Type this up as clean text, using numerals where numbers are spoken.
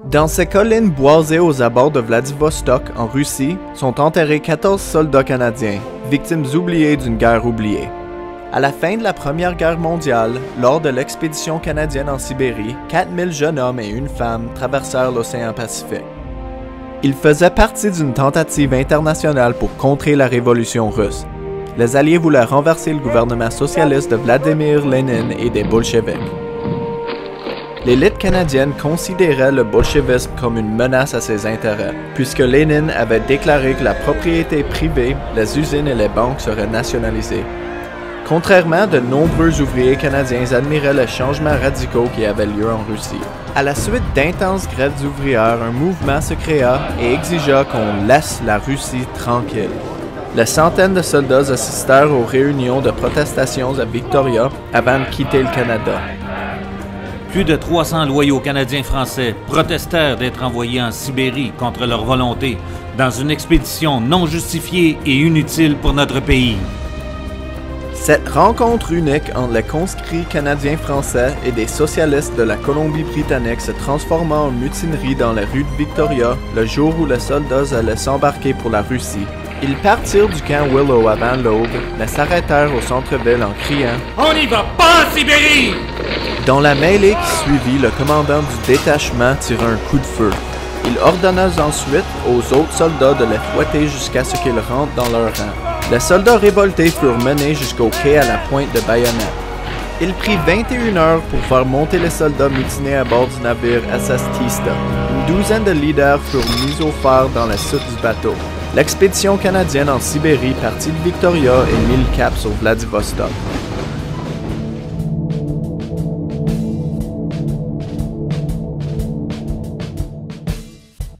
Dans ces collines boisées aux abords de Vladivostok, en Russie, sont enterrés 14 soldats canadiens, victimes oubliées d'une guerre oubliée. À la fin de la Première Guerre mondiale, lors de l'expédition canadienne en Sibérie, 4000 jeunes hommes et une femme traversèrent l'océan Pacifique. Ils faisaient partie d'une tentative internationale pour contrer la révolution russe. Les Alliés voulaient renverser le gouvernement socialiste de Vladimir Lénine et des bolcheviks. L'élite canadienne considérait le bolchevisme comme une menace à ses intérêts, puisque Lénine avait déclaré que la propriété privée, les usines et les banques seraient nationalisées. Contrairement, de nombreux ouvriers canadiens admiraient les changements radicaux qui avaient lieu en Russie. À la suite d'intenses grèves ouvrières, un mouvement se créa et exigea qu'on laisse la Russie tranquille. Les centaines de soldats assistèrent aux réunions de protestation à Victoria avant de quitter le Canada. Plus de 300 loyaux Canadiens français protestèrent d'être envoyés en Sibérie contre leur volonté, dans une expédition non justifiée et inutile pour notre pays. Cette rencontre unique entre les conscrits canadiens français et des socialistes de la Colombie-Britannique se transforma en mutinerie dans les rues de Victoria le jour où les soldats allaient s'embarquer pour la Russie. Ils partirent du camp Willow avant l'aube, mais s'arrêtèrent au centre-ville en criant « On n'y va pas en Sibérie !» Dans la mêlée qui suivit, le commandant du détachement tira un coup de feu. Il ordonna ensuite aux autres soldats de les fouetter jusqu'à ce qu'ils rentrent dans leur rang. Les soldats révoltés furent menés jusqu'au quai à la pointe de baïonnette. Il prit 21 heures pour faire monter les soldats mutinés à bord du navire SS Tista. Une douzaine de leaders furent mis au phare dans la soute du bateau. L'expédition canadienne en Sibérie partit de Victoria et mit le cap sur Vladivostok.